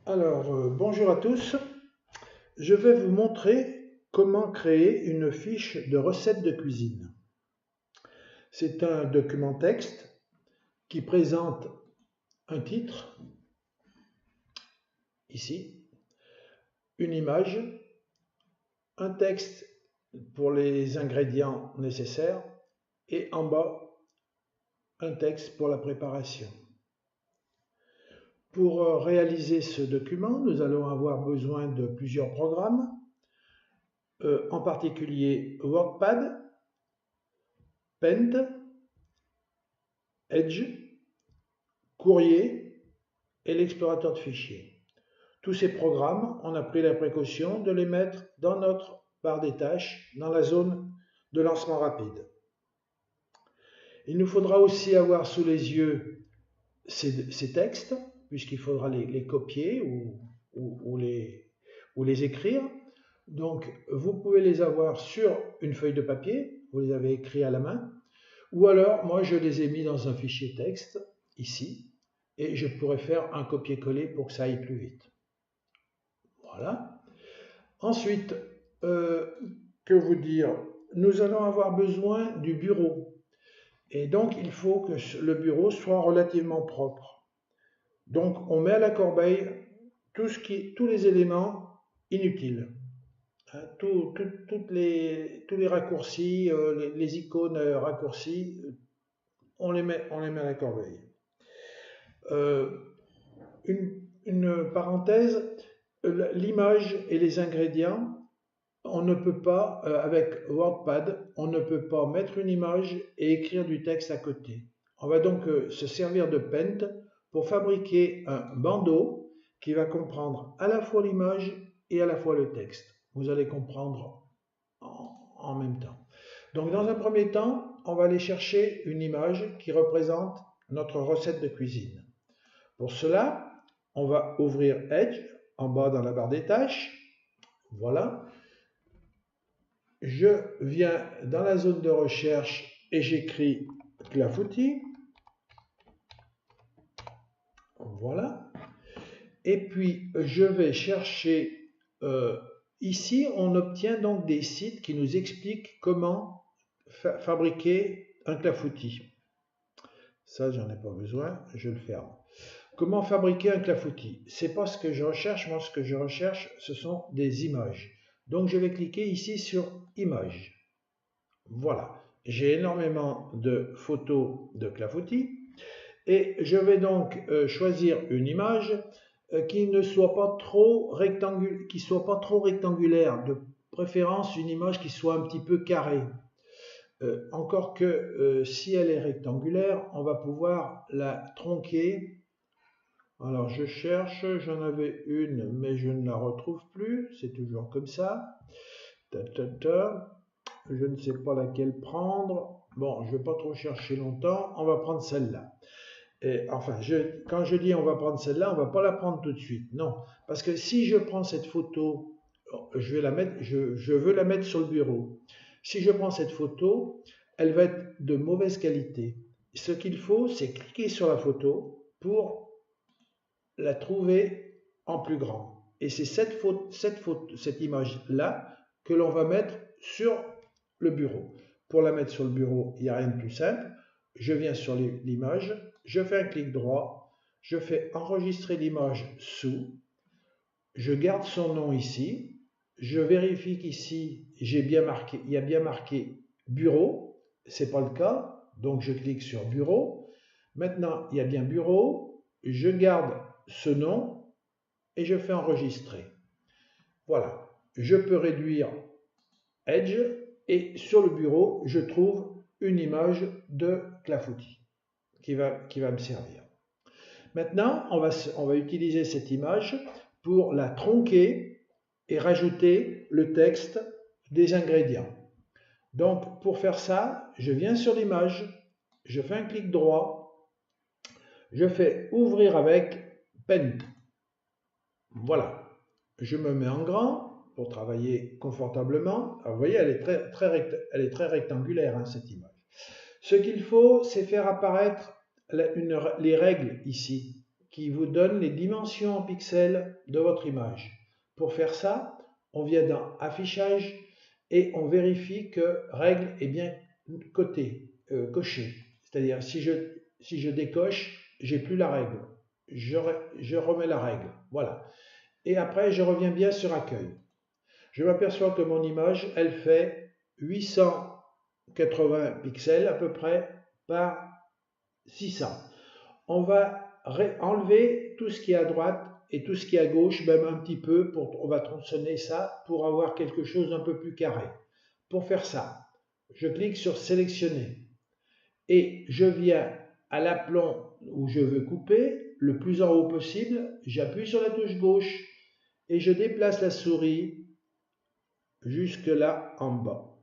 Bonjour à tous. Je vais vous montrer comment créer une fiche de recettes de cuisine. C'est un document texte qui présente un titre, ici, une image, un texte pour les ingrédients nécessaires et en bas, un texte pour la préparation. Pour réaliser ce document, nous allons avoir besoin de plusieurs programmes, en particulier WordPad, Paint, Edge, Courrier et l'explorateur de fichiers. Tous ces programmes, on a pris la précaution de les mettre dans notre barre des tâches, dans la zone de lancement rapide. Il nous faudra aussi avoir sous les yeux ces textes, puisqu'il faudra les copier ou les écrire. Donc, vous pouvez les avoir sur une feuille de papier, vous les avez écrits à la main, ou alors, moi, je les ai mis dans un fichier texte, ici, et je pourrais faire un copier-coller pour que ça aille plus vite. Voilà. Ensuite, que vous dire? Nous allons avoir besoin du bureau. Et donc, il faut que le bureau soit relativement propre. Donc, on met à la corbeille tous les éléments inutiles. Tous les raccourcis, les icônes raccourcis, on les met à la corbeille. Une parenthèse, l'image et les ingrédients, on ne peut pas, avec WordPad, on ne peut pas mettre une image et écrire du texte à côté. On va donc se servir de Paint pour fabriquer un bandeau qui va comprendre à la fois l'image et à la fois le texte. Vous allez comprendre en même temps. Donc dans un premier temps, on va aller chercher une image qui représente notre recette de cuisine. Pour cela, on va ouvrir Edge en bas dans la barre des tâches. Voilà. Je viens dans la zone de recherche et j'écris clafoutis. Voilà. Et puis, je vais chercher... ici, on obtient donc des sites qui nous expliquent comment fabriquer un clafoutis. Ça, j'en ai pas besoin, je le ferme. Comment fabriquer un clafoutis? C'est pas ce que je recherche. Moi, ce que je recherche, ce sont des images. Donc, je vais cliquer ici sur Images. Voilà. J'ai énormément de photos de clafoutis. Et je vais donc choisir une image qui ne soit pas trop rectangulaire, de préférence une image qui soit un petit peu carrée. Encore que si elle est rectangulaire, on va pouvoir la tronquer. Alors je cherche, j'en avais une, mais je ne la retrouve plus, c'est toujours comme ça. Je ne sais pas laquelle prendre. Bon, je ne vais pas trop chercher longtemps, on va prendre celle-là. Enfin, quand je dis on va prendre celle-là, on ne va pas la prendre tout de suite. Non, parce que si je prends cette photo, je veux la mettre sur le bureau. Si je prends cette photo, elle va être de mauvaise qualité. Ce qu'il faut, c'est cliquer sur la photo pour la trouver en plus grand. Et c'est cette image-là que l'on va mettre sur le bureau. Pour la mettre sur le bureau, il n'y a rien de plus simple. Je viens sur l'image, je fais un clic droit, je fais enregistrer l'image sous, je garde son nom ici, je vérifie qu'ici il y a bien marqué bureau, c'est pas le cas, donc je clique sur bureau. Maintenant, il y a bien bureau, je garde ce nom et je fais enregistrer. Voilà, je peux réduire Edge et sur le bureau, je trouve une image de clafoutis qui va me servir. Maintenant, on va utiliser cette image pour la tronquer et rajouter le texte des ingrédients. Donc, pour faire ça, je viens sur l'image, je fais un clic droit, je fais ouvrir avec Paint. Voilà, je me mets en grand pour travailler confortablement. Alors, vous voyez, elle est très rectangulaire, hein, cette image. Ce qu'il faut, c'est faire apparaître les règles ici, qui vous donne les dimensions en pixels de votre image. Pour faire ça, on vient dans Affichage et on vérifie que Règle est bien cochée. C'est-à-dire, si je décoche, j'ai plus la règle. Je remets la règle. Voilà. Et après, je reviens bien sur Accueil. Je m'aperçois que mon image, elle fait 880 pixels à peu près par 600. On va enlever tout ce qui est à droite et tout ce qui est à gauche, même un petit peu, on va tronçonner ça pour avoir quelque chose d'un peu plus carré. Pour faire ça, je clique sur Sélectionner et je viens à l'aplomb où je veux couper, le plus en haut possible, j'appuie sur la touche gauche et je déplace la souris jusque là en bas.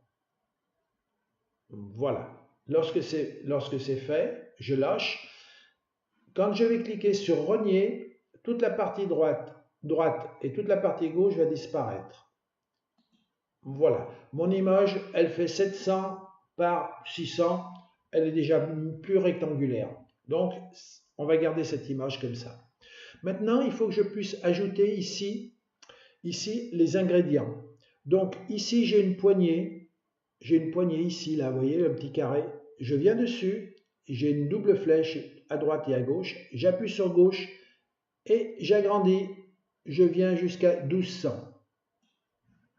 Voilà. Lorsque c'est fait, je lâche. Quand je vais cliquer sur Renier, toute la partie droite et toute la partie gauche va disparaître. Voilà. Mon image, elle fait 700 par 600. Elle est déjà plus rectangulaire. Donc, on va garder cette image comme ça. Maintenant, il faut que je puisse ajouter ici les ingrédients. Donc, ici, j'ai une poignée ici, là, vous voyez, le petit carré. Je viens dessus, j'ai une double flèche à droite et à gauche. J'appuie sur gauche et j'agrandis. Je viens jusqu'à 1200.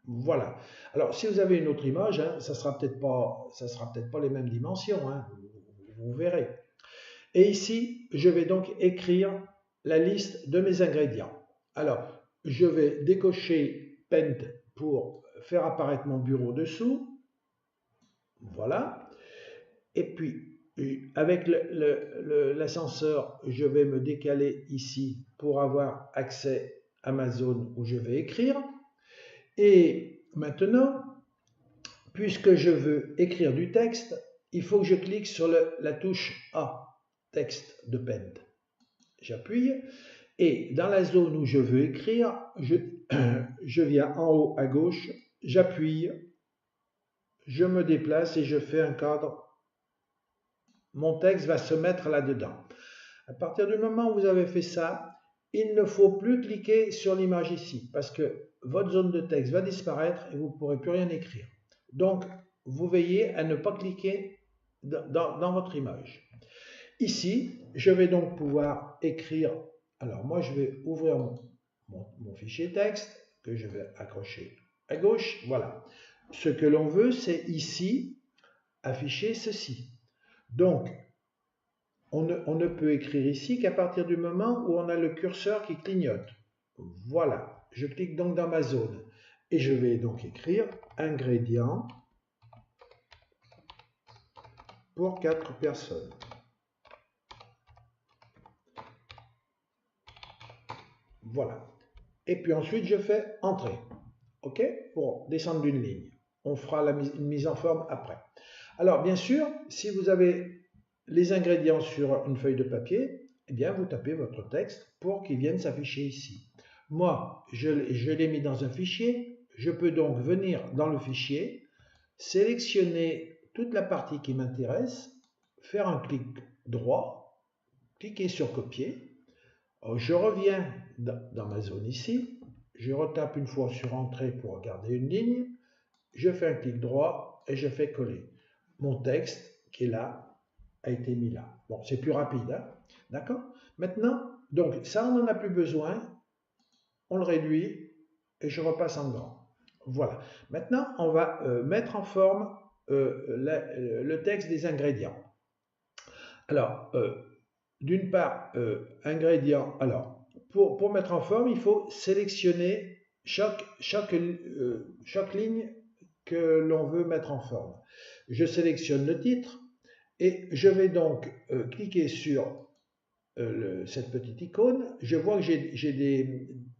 Voilà. Alors, si vous avez une autre image, hein, ça sera peut-être pas les mêmes dimensions, hein, vous verrez. Et ici, je vais donc écrire la liste de mes ingrédients. Alors, je vais décocher Paint pour faire apparaître mon bureau dessous. Voilà. Et puis, avec l'ascenseur, je vais me décaler ici pour avoir accès à ma zone où je vais écrire. Et maintenant, puisque je veux écrire du texte, il faut que je clique sur la touche A, texte de Paint. J'appuie et dans la zone où je veux écrire, je viens en haut à gauche, j'appuie, je me déplace et je fais un cadre. Mon texte va se mettre là-dedans. À partir du moment où vous avez fait ça, il ne faut plus cliquer sur l'image ici parce que votre zone de texte va disparaître et vous ne pourrez plus rien écrire. Donc, vous veillez à ne pas cliquer dans votre image. Ici, je vais donc pouvoir écrire. Alors, moi, je vais ouvrir mon fichier texte que je vais accrocher à gauche. Voilà. Ce que l'on veut, c'est ici afficher ceci. Donc, on ne peut écrire ici qu'à partir du moment où on a le curseur qui clignote. Voilà, je clique donc dans ma zone et je vais donc écrire ingrédients pour 4 personnes. Voilà. Et puis ensuite, je fais Entrée. OK? Pour descendre d'une ligne. On fera une mise en forme après. Alors, bien sûr, si vous avez les ingrédients sur une feuille de papier, eh bien, vous tapez votre texte pour qu'il vienne s'afficher ici. Moi, je l'ai mis dans un fichier. Je peux donc venir dans le fichier, sélectionner toute la partie qui m'intéresse, faire un clic droit, cliquer sur Copier. Je reviens dans ma zone ici. Je retape une fois sur Entrée pour garder une ligne. Je fais un clic droit et je fais Coller. Mon texte qui est là a été mis là. Bon, c'est plus rapide, hein? D'accord? Maintenant, donc ça, on n'en a plus besoin. On le réduit et je repasse en grand. Voilà. Maintenant, on va mettre en forme le texte des ingrédients. Alors, d'une part, ingrédients. Alors, pour mettre en forme, il faut sélectionner chaque ligne que l'on veut mettre en forme. Je sélectionne le titre et je vais donc cliquer sur cette petite icône. Je vois que j'ai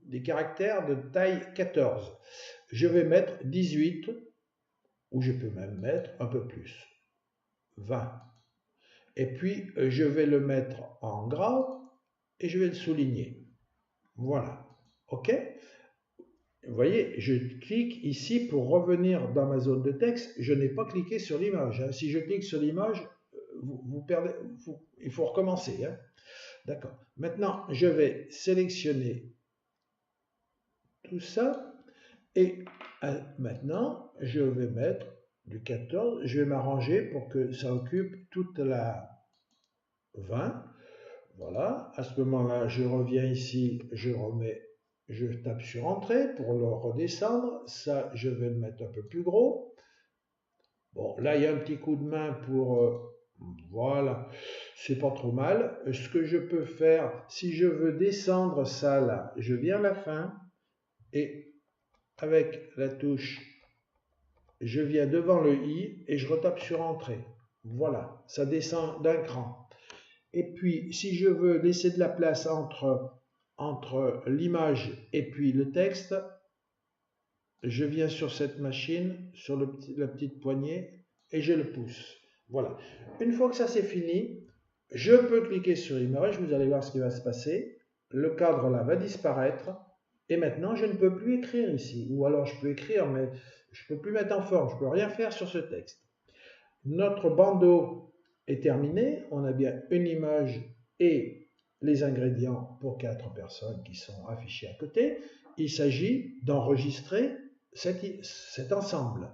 des caractères de taille 14. Je vais mettre 18 ou je peux même mettre un peu plus, 20. Et puis, je vais le mettre en gras et je vais le souligner. Voilà. OK? Vous voyez, je clique ici pour revenir dans ma zone de texte. Je n'ai pas cliqué sur l'image. Hein. Si je clique sur l'image, vous perdez, il faut recommencer. Hein. D'accord. Maintenant, je vais sélectionner tout ça et maintenant, je vais mettre du 14. Je vais m'arranger pour que ça occupe toute la 20. Voilà. À ce moment-là, je reviens ici, je tape sur Entrée pour le redescendre. Ça, je vais le mettre un peu plus gros. Bon, là, il y a un petit coup de main pour... voilà, c'est pas trop mal. Ce que je peux faire, si je veux descendre ça là, je viens à la fin et avec la touche, je viens devant le i et je retape sur Entrée. Voilà, ça descend d'un cran. Et puis, si je veux laisser de la place entre l'image et puis le texte, je viens sur cette machine, sur la petite poignée, et je le pousse. Voilà. Une fois que ça c'est fini, je peux cliquer sur Image, vous allez voir ce qui va se passer. Le cadre là va disparaître, et maintenant je ne peux plus écrire ici. Ou alors je peux écrire, mais je ne peux plus mettre en forme, je ne peux rien faire sur ce texte. Notre bandeau est terminé, on a bien une image et les ingrédients pour 4 personnes qui sont affichés à côté. Il s'agit d'enregistrer cet ensemble.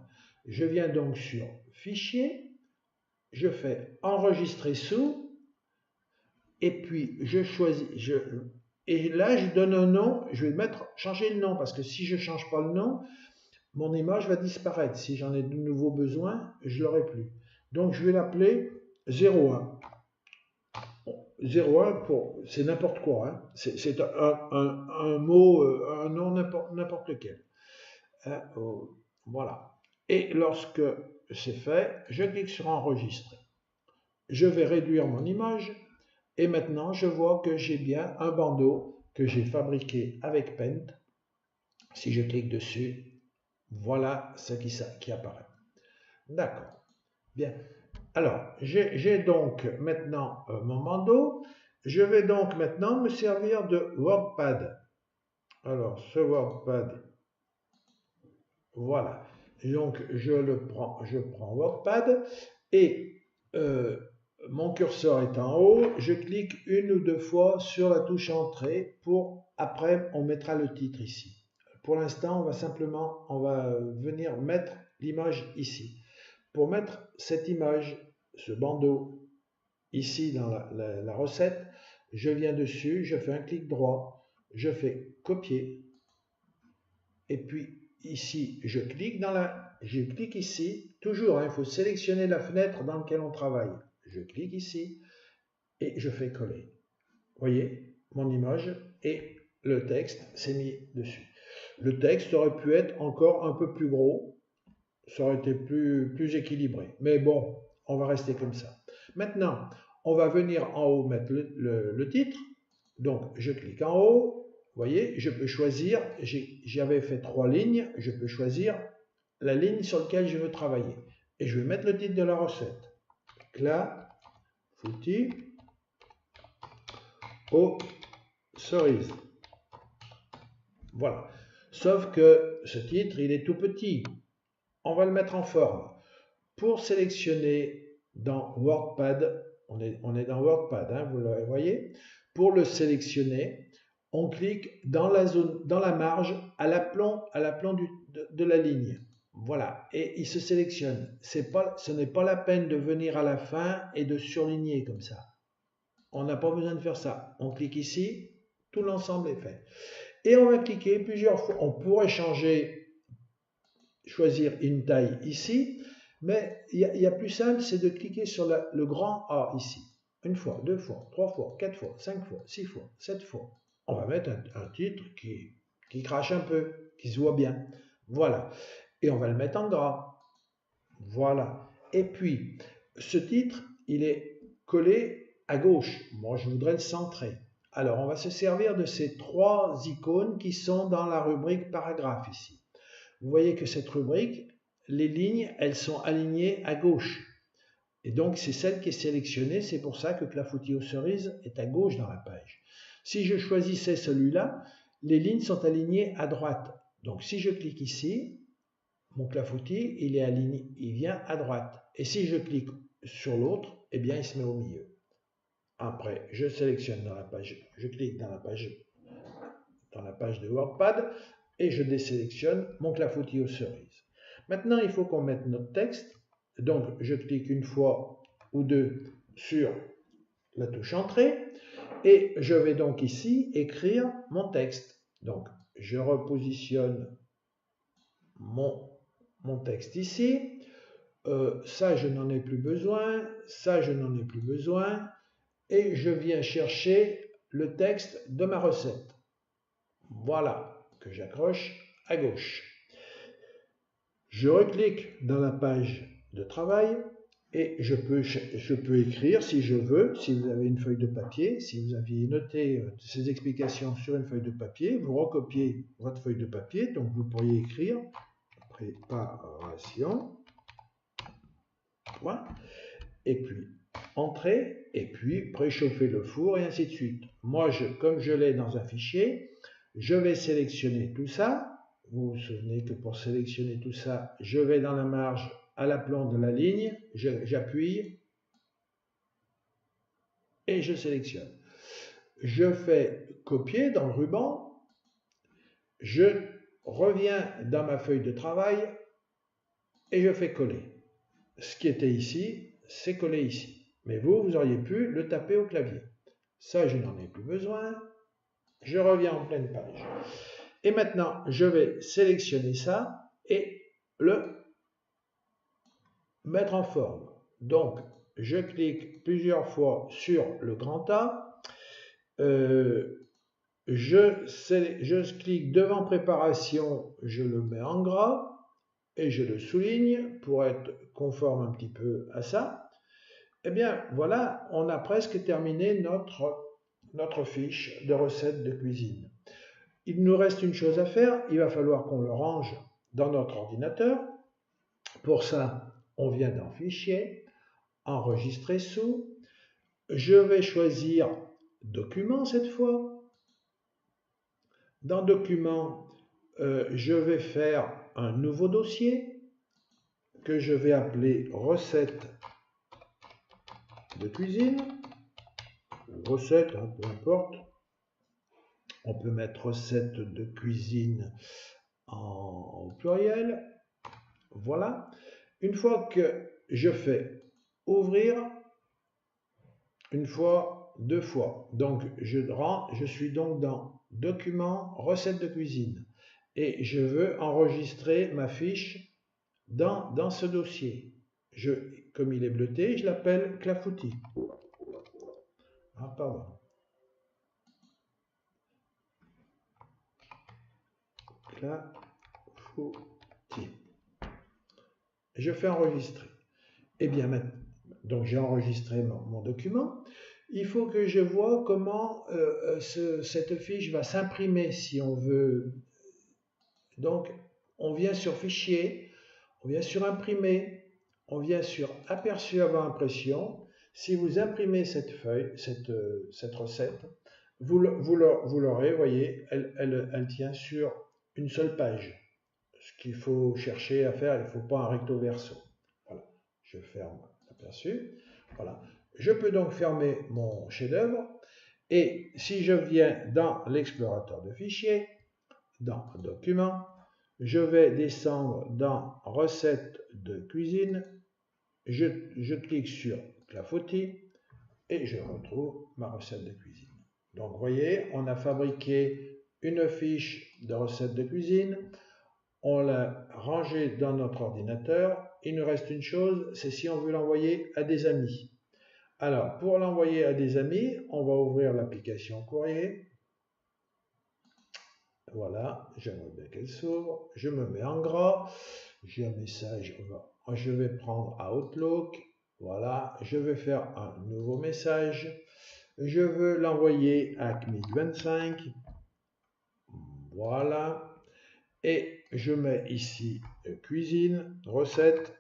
Je viens donc sur Fichier, je fais Enregistrer sous, et puis je choisis, et là je donne un nom, je vais changer le nom, parce que si je ne change pas le nom, mon image va disparaître. Si j'en ai de nouveau besoin, je ne l'aurai plus. Donc je vais l'appeler 01. 01, c'est n'importe quoi, hein. C'est un mot, un nom n'importe lequel. Voilà. Et lorsque c'est fait, je clique sur Enregistrer. Je vais réduire mon image et maintenant je vois que j'ai bien un bandeau que j'ai fabriqué avec Paint. Si je clique dessus, voilà ce qui apparaît. D'accord. Bien. Alors, j'ai donc maintenant mon bandeau. Je vais donc maintenant me servir de WordPad. Alors, ce WordPad, voilà. Donc, je prends WordPad et mon curseur est en haut. Je clique une ou deux fois sur la touche Entrée après, on mettra le titre ici. Pour l'instant, on va venir mettre l'image ici. Pour mettre cette image, ce bandeau, ici dans la recette, je viens dessus, je fais un clic droit, je fais copier, et puis ici, je clique ici, toujours, il faut sélectionner la fenêtre dans laquelle on travaille. Je clique ici, et je fais coller. Vous voyez, mon image et le texte s'est mis dessus. Le texte aurait pu être encore un peu plus gros, ça aurait été plus équilibré. Mais bon, on va rester comme ça. Maintenant, on va venir en haut mettre le titre. Donc, je clique en haut. Vous voyez, je peux choisir, j'avais fait 3 lignes, je peux choisir la ligne sur laquelle je veux travailler. Et je vais mettre le titre de la recette. Clafoutis aux cerises. Voilà. Sauf que ce titre, il est tout petit. On va le mettre en forme. Pour sélectionner dans WordPad, on est dans WordPad, hein, vous le voyez. Pour le sélectionner, on clique dans la marge à l'aplomb de la ligne. Voilà, et il se sélectionne. Ce n'est pas la peine de venir à la fin et de surligner comme ça. On n'a pas besoin de faire ça. On clique ici, tout l'ensemble est fait. Et on va cliquer plusieurs fois. On pourrait choisir une taille ici, mais il y a plus simple, c'est de cliquer sur le grand A ici. Une fois, 2 fois, 3 fois, 4 fois, 5 fois, 6 fois, 7 fois. On va mettre un titre qui crache un peu, qui se voit bien. Voilà. Et on va le mettre en gras. Voilà. Et puis, ce titre, il est collé à gauche. Moi, je voudrais le centrer. Alors, on va se servir de ces 3 icônes qui sont dans la rubrique paragraphe ici. Vous voyez que cette rubrique, les lignes, elles sont alignées à gauche. Et donc, c'est celle qui est sélectionnée. C'est pour ça que Clafoutis aux cerises est à gauche dans la page. Si je choisissais celui-là, les lignes sont alignées à droite. Donc, si je clique ici, mon clafoutis, il vient à droite. Et si je clique sur l'autre, eh bien, il se met au milieu. Après, je sélectionne dans la page, je clique dans la page de WordPad et je désélectionne mon clafoutis aux cerises. Maintenant, il faut qu'on mette notre texte. Donc, je clique une fois ou deux sur la touche Entrée et je vais donc ici écrire mon texte. Donc, je repositionne mon texte ici. Ça, je n'en ai plus besoin. Ça, je n'en ai plus besoin. Et je viens chercher le texte de ma recette. Voilà, que j'accroche à gauche. Je reclique dans la page de travail et je peux écrire si je veux, si vous avez une feuille de papier, si vous aviez noté ces explications sur une feuille de papier, vous recopiez votre feuille de papier, donc vous pourriez écrire préparation, point, et puis Entrée, et puis préchauffer le four et ainsi de suite. Moi, comme je l'ai dans un fichier, je vais sélectionner tout ça. Vous vous souvenez que pour sélectionner tout ça, je vais dans la marge à l'aplomb de la ligne, j'appuie et je sélectionne. Je fais copier dans le ruban, je reviens dans ma feuille de travail et je fais coller. Ce qui était ici, c'est collé ici. Mais vous auriez pu le taper au clavier. Ça, je n'en ai plus besoin. Je reviens en pleine page. Et maintenant, je vais sélectionner ça et le mettre en forme. Donc, je clique plusieurs fois sur le grand A. Je clique devant préparation, je le mets en gras et je le souligne pour être conforme un petit peu à ça. Eh bien, voilà, on a presque terminé notre fiche de recettes de cuisine. Il nous reste une chose à faire, il va falloir qu'on le range dans notre ordinateur. Pour ça, on vient dans Fichier, Enregistrer sous. Je vais choisir Document cette fois. Dans Document, je vais faire un nouveau dossier que je vais appeler Recettes de cuisine. Recette, hein, peu importe. On peut mettre recette de cuisine au pluriel. Voilà. Une fois que je fais ouvrir, une fois, deux fois. Donc, je suis donc dans Document, recette de cuisine. Et je veux enregistrer ma fiche dans ce dossier. Comme il est bleuté, je l'appelle clafoutis. Ah, pardon. Clafoutis. Je fais enregistrer. Eh bien, maintenant, donc j'ai enregistré mon document. Il faut que je vois comment cette fiche va s'imprimer si on veut. Donc, on vient sur Fichier, on vient sur Imprimer, on vient sur Aperçu avant impression. Si vous imprimez cette feuille, cette recette, vous l'aurez, vous voyez, elle tient sur une seule page. Ce qu'il faut chercher à faire, il ne faut pas un recto verso. Voilà, je ferme l'aperçu. Voilà. Je peux donc fermer mon chef-d'œuvre et si je viens dans l'explorateur de fichiers, dans Documents, je vais descendre dans Recettes de cuisine, je clique sur Clafoutis et je retrouve ma recette de cuisine. Donc vous voyez, on a fabriqué une fiche de recette de cuisine, on l'a rangée dans notre ordinateur. Il nous reste une chose, c'est si on veut l'envoyer à des amis. Alors, pour l'envoyer à des amis, on va ouvrir l'application courrier. Voilà, j'aimerais bien qu'elle s'ouvre. Je me mets en gras. J'ai un message. Je vais prendre Outlook. Voilà, je vais faire un nouveau message. Je veux l'envoyer à CMIC25. Voilà. Et je mets ici cuisine, recette,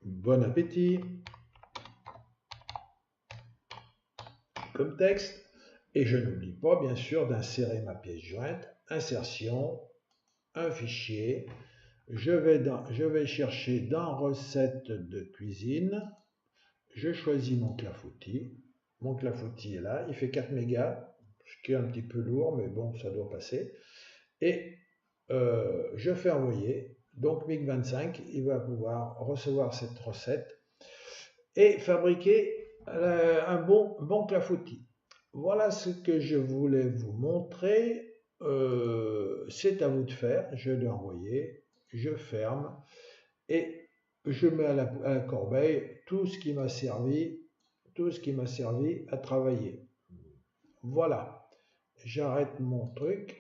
bon appétit, comme texte. Et je n'oublie pas, bien sûr, d'insérer ma pièce jointe, insertion, un fichier. Je vais chercher dans recette de cuisine. je choisis mon clafoutis. Mon clafoutis est là, il fait 4 mégas, ce qui est un petit peu lourd, mais bon, ça doit passer. Et je fais envoyer. Donc MiG-25, il va pouvoir recevoir cette recette et fabriquer un bon clafoutis. Voilà ce que je voulais vous montrer. C'est à vous de faire. Je l'ai envoyé, je ferme et je mets à la corbeille tout ce qui m'a servi à travailler. Voilà, j'arrête mon truc